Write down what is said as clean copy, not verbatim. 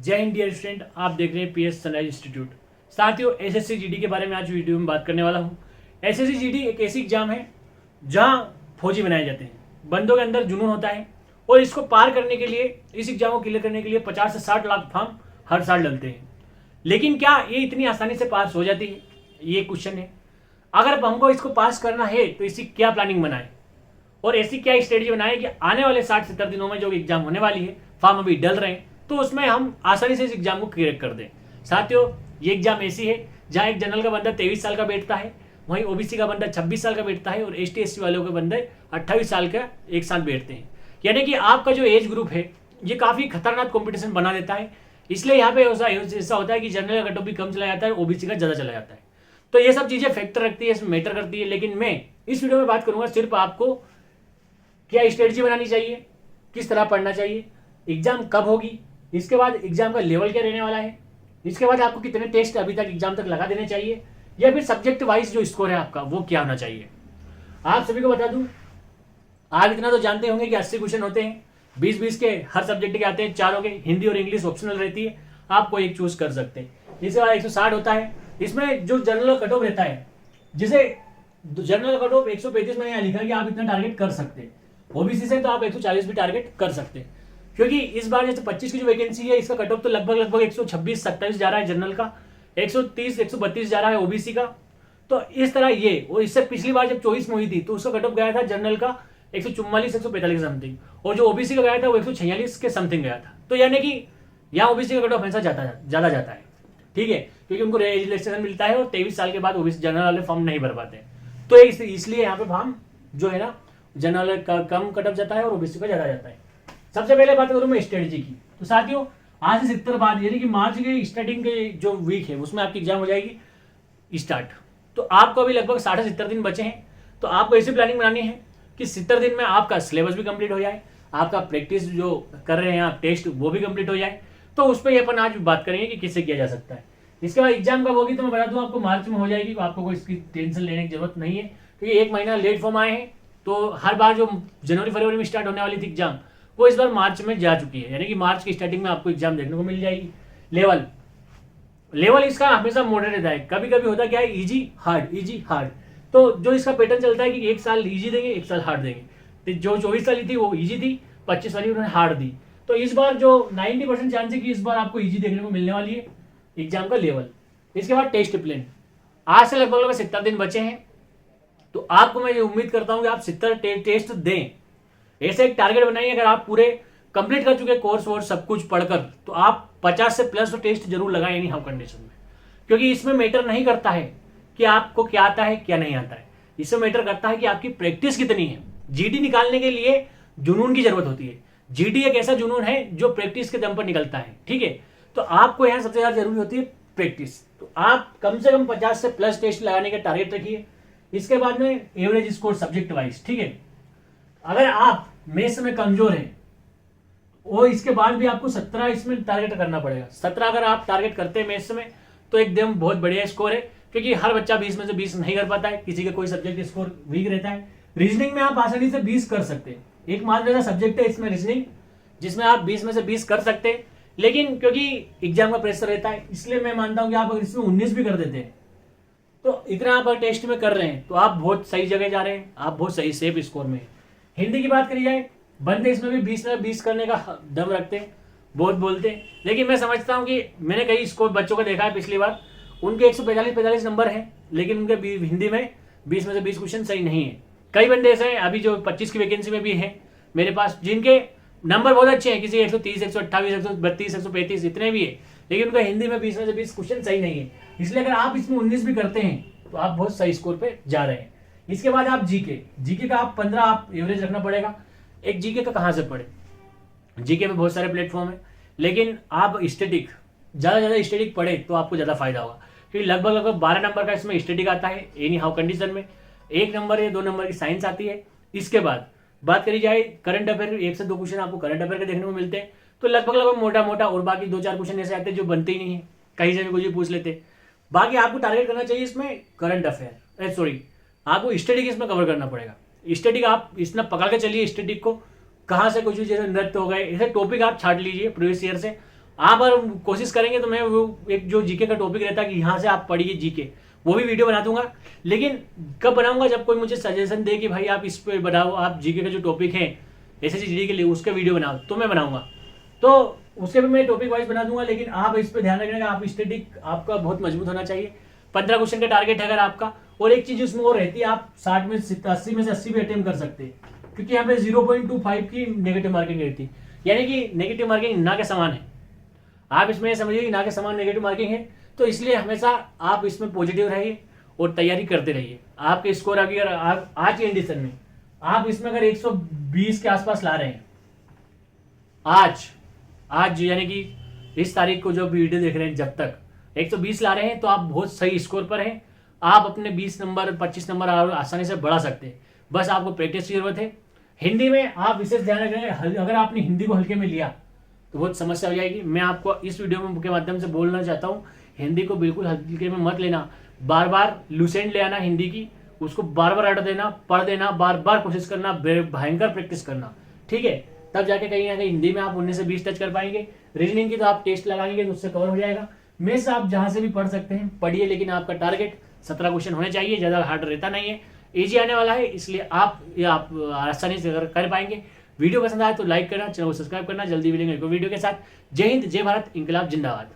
जय Hind dear student, आप देख रहे हैं पीएस सनराइज इंस्टीट्यूट। साथियों, एसएससी जीडी के बारे में आज वीडियो में बात करने वाला हूं। एसएससी जीडी एक ऐसी एग्जाम है जहां फौजी बनाए जाते हैं, बंदों के अंदर जुनून होता है और इसको पार करने के लिए, इस एग्जाम को क्लियर करने के लिए 50 से 60 लाख फॉर्म हर साल डलते हैं। लेकिन क्या ये इतनी आसानी से पास हो जाती है, ये क्वेश्चन है। अगर हमको इसको पास करना है तो इसकी क्या प्लानिंग बनाए और ऐसी क्या स्ट्रेटेजी बनाए कि आने वाले 60-70 दिनों में जो एग्जाम होने वाली है, फॉर्म अभी डल रहे हैं, तो उसमें हम आसानी से इस एग्जाम को क्लियर कर दें। साथियों, ये एग्जाम ऐसी है जहां एक जनरल का बंदा 23 साल का बैठता है, वहीं ओबीसी का बंदा 26 साल का बैठता है और एसटी एससी वालों के बंदे 28 साल का एक साथ बैठते हैं। यानी कि आपका जो एज ग्रुप है ये काफी खतरनाक कंपटीशन बना देता है। इसलिए यहाँ पे ऐसा होता है कि जनरल का कट ऑफ भी कम चला जाता है, ओबीसी का ज्यादा चला जाता है। तो ये सब चीजें फैक्टर रखती है, इसमें मैटर करती है। लेकिन मैं इस वीडियो में बात करूंगा सिर्फ आपको क्या स्ट्रेटजी बनानी चाहिए, किस तरह पढ़ना चाहिए, एग्जाम कब होगी, इसके बाद एग्जाम का लेवल क्या रहने वाला है, इसके बाद आपको कितने टेस्ट अभी तक एग्जाम तक लगा देने चाहिए, या फिर सब्जेक्ट वाइज जो स्कोर है आपका वो क्या होना चाहिए। आप सभी को बता दूं, आप इतना तो जानते होंगे कि 80 क्वेश्चन होते हैं, 20-20 के हर सब्जेक्ट के आते हैं, चारों के हिंदी और इंग्लिश ऑप्शनल रहती है, आप कोई एक चूज कर सकते हैं। इसके बाद 160 होता है, इसमें जो जनरल कट ऑफ रहता है, जिसे जनरल कट ऑफ 135 में यहाँ लिखा है कि आप इतना टारगेट कर सकते हैं। ओबीसी से तो आप 140 भी टारगेट कर सकते हैं, क्योंकि इस बार जैसे 25 की जो वैकेंसी है इसका कट ऑफ तो लगभग 126-27 जा रहा है जनरल का, 130-132 जा रहा है ओबीसी का। तो इस तरह ये, और इससे पिछली बार जब 24 में हुई थी तो उसका कट ऑफ गया था जनरल का 144-145 समथिंग, और जो ओबीसी का गया था वो 146 के समथिंग गया था। तो यानी कि यहाँ ओबीसी का कट ऑफ हमेशा ज्यादा जाता है, ठीक है, क्योंकि उनको रजिस्ट्रेशन मिलता है और 23 साल के बाद ओबीसी जनरल वाले फॉर्म नहीं भर पाते। तो इसलिए यहाँ पे फॉर्म जो है ना जनरल का कम कट ऑफ जाता है और ओबीसी का ज्यादा जाता है। सबसे पहले बात करूं मैं स्ट्रेटजी की, तो साथियों आज से 70 बाद यानी कि मार्च के स्टार्टिंग के जो वीक है उसमें आपकी एग्जाम हो जाएगी स्टार्ट। तो आपको अभी लगभग 60 से 70 दिन बचे हैं। तो आपको ऐसी प्लानिंग बनानी है कि 70 दिन में आपका सिलेबस भी कंप्लीट हो जाए, आपका प्रैक्टिस जो कर रहे हैं आप टेस्ट वो भी कंप्लीट हो जाए। तो उस पर अपन आज बात करेंगे कि किससे किया जा सकता है। इसके बाद एग्जाम कब होगी तो मैं बता दूं आपको मार्च में हो जाएगी, आपको कोई इसकी टेंशन लेने की जरूरत नहीं है, क्योंकि एक महीना लेट फॉर्म आए हैं। तो हर बार जो जनवरी-फरवरी में स्टार्ट होने वाली थी एग्जाम वो इस बार मार्च में जा चुकी है, यानी कि मार्च की स्टार्टिंग में आपको एग्जाम देखने को मिल जाएगी। लेवल इसका हमेशा मॉडरेट रहता है, कभी कभी होता क्या है इजी हार्ड। तो जो इसका पैटर्न चलता है कि एक साल इजी देंगे, एक साल हार्ड देंगे। तो जो 24 वाली थी वो इजी थी, 25 वाली उन्होंने हार्ड दी। तो इस बार जो 90% चांस है कि इस बार आपको इजी देखने को मिलने वाली है एग्जाम का लेवल। इसके बाद टेस्ट प्लान, आज से लगभग 70 दिन बचे हैं। तो आपको मैं ये उम्मीद करता हूं कि आप 70 टेस्ट दें। ऐसे एक टारगेट बनाइए, अगर आप पूरे कंप्लीट कर चुके कोर्स वोर्स सब कुछ पढ़कर, तो आप 50 से प्लस टेस्ट जरूर लगाएं एनी हाउ कंडीशन में, क्योंकि इसमें मैटर नहीं करता है कि आपको क्या आता है क्या नहीं आता है, इसमें मैटर करता है कि आपकी प्रैक्टिस कितनी है। जीडी निकालने के लिए जुनून की जरूरत होती है। जीडी एक ऐसा जुनून है जो प्रैक्टिस के दम पर निकलता है, ठीक है। तो आपको यहाँ सबसे ज्यादा जरूरी होती है प्रैक्टिस। तो आप कम से कम 50 से प्लस टेस्ट लगाने का टारगेट रखिए। इसके बाद में एवरेज स्कोर सब्जेक्ट वाइज, ठीक है। अगर आप मैथ्स में कमजोर हैं और इसके बाद भी आपको 17 इसमें टारगेट करना पड़ेगा। 17 अगर आप टारगेट करते हैं मैथ्स में तो एकदम बहुत बढ़िया स्कोर है, क्योंकि हर बच्चा 20 में से 20 नहीं कर पाता है, किसी का कोई सब्जेक्ट स्कोर वीक रहता है। रीजनिंग में आप आसानी से 20 कर सकते हैं, एक मान लीजिए सब्जेक्ट है इसमें रीजनिंग, जिसमें आप 20 में से 20 कर सकते हैं। लेकिन क्योंकि एग्जाम का प्रेशर रहता है, इसलिए मैं मानता हूं कि आप अगर इसमें 19 भी कर देते हैं तो इतना आप टेस्ट में कर रहे हैं तो आप बहुत सही जगह जा रहे हैं, आप बहुत सही सेफ स्कोर में। हिंदी की बात करी जाए, बंदे इसमें भी 20 में 20 करने का दम रखते हैं, बहुत बोलते हैं। लेकिन मैं समझता हूं कि मैंने कई स्कोर बच्चों को देखा है पिछली बार, उनके 145 नंबर हैं, लेकिन उनके हिंदी में 20 में से 20 क्वेश्चन सही नहीं है। कई बंदे ऐसे हैं अभी जो 25 की वैकेंसी में भी हैं मेरे पास, जिनके नंबर बहुत अच्छे हैं, किसी 130, 128, 132, 135 इतने भी है, लेकिन उनका हिंदी में 20 में से 20 क्वेश्चन सही नहीं है। इसलिए अगर आप इसमें 19 भी करते हैं तो आप बहुत सही स्कोर पे जा रहे हैं। इसके बाद आप जीके का आप 15 आप एवरेज रखना पड़ेगा। एक जीके का कहां से पढ़े, जीके में बहुत सारे प्लेटफॉर्म है, लेकिन आप स्टैटिक ज्यादा स्टैटिक पढ़े तो आपको ज्यादा फायदा होगा, क्योंकि लगभग 12 नंबर का इसमें स्टैटिक आता है एनी हाउ कंडीशन में, 1 नंबर या 2 नंबर की साइंस आती है। इसके बाद बात करी जाए करंट अफेयर, 1 से 2 क्वेश्चन आपको करंट अफेयर के देखने को मिलते हैं। तो लगभग मोटा और बाकी 2-4 क्वेश्चन ऐसे आते हैं जो बनते ही नहीं है, कहीं से भी कुछ भी पूछ लेते। बाकी आपको टारगेट करना चाहिए इसमें करंट अफेयर, आपको स्टैटिक इसमें कवर करना पड़ेगा। स्टैटिक आप इसमें पकड़ के चलिए, स्टैटिक को कहां से कुछ भी जैसे नृत्य हो गए ऐसे टॉपिक आप छाट लीजिए प्रीवियस ईयर से, आप अगर कोशिश करेंगे तो मैं वो एक जो जीके का टॉपिक रहता है कि यहाँ से आप पढ़िए जीके, वो भी वीडियो बना दूंगा। लेकिन कब बनाऊंगा, जब कोई मुझे सजेशन दे कि भाई आप इस पे बनाओ, आप जीके का जो टॉपिक है एसएससी जीडी के लिए उसके वीडियो बनाओ, तो मैं बनाऊंगा, तो उसके भी मैं टॉपिक वाइज बना दूंगा। लेकिन आप इस पे ध्यान रखना, आप स्टैटिक आपका बहुत मजबूत होना चाहिए। 15 क्वेश्चन का टारगेट है अगर आपका। और एक चीज उसमें और रहती है, आप 60 में से 80 में से 80 भी अटेम्प्ट कर सकते हैं, क्योंकि यहाँ पे 0.25 की नेगेटिव मार्किंग रहती है, यानी कि नेगेटिव मार्किंग ना के समान है। आप इसमें समझिए कि ना के समान नेगेटिव मार्किंग है, तो इसलिए हमेशा आप इसमें पॉजिटिव रहिए और तैयारी करते रहिए। आपके स्कोर अगर आप आज के कंडीशन में आप इसमें अगर 120 के आसपास ला रहे हैं आज यानी कि इस तारीख को जो वीडियो देख रहे हैं, जब तक 120 ला रहे हैं तो आप बहुत सही स्कोर पर हैं। आप अपने 20 नंबर 25 नंबर आसानी से बढ़ा सकते हैं, बस आपको प्रैक्टिस की जरूरत है। हिंदी में आप विशेष ध्यान रखें, अगर आपने हिंदी को हल्के में लिया तो बहुत समस्या हो जाएगी। मैं आपको इस वीडियो के माध्यम से बोलना चाहता हूँ, हिंदी को बिल्कुल हल्के में मत लेना। बार बार लुसेंट ले आना हिंदी की, उसको बार बार रट देना, पढ़ देना, बार बार कोशिश करना, भयंकर प्रैक्टिस करना, ठीक है। तब जाके कहीं ना कहीं हिंदी में आप 19 से 20 टच कर पाएंगे। रीजनिंग की तो आप टेस्ट लगाएंगे तो उससे कवर हो जाएगा। मैथ्स आप जहां से भी पढ़ सकते हैं पढ़िए, लेकिन आपका टारगेट 17 क्वेश्चन होने चाहिए, ज़्यादा हार्ड रहता नहीं है, इजी आने वाला है, इसलिए आप आसानी से अगर कर पाएंगे। वीडियो पसंद आए तो लाइक करना, चैनल को सब्सक्राइब करना। जल्दी मिलेंगे एक वीडियो के साथ। जय हिंद, जय भारत, इंकलाब जिंदाबाद।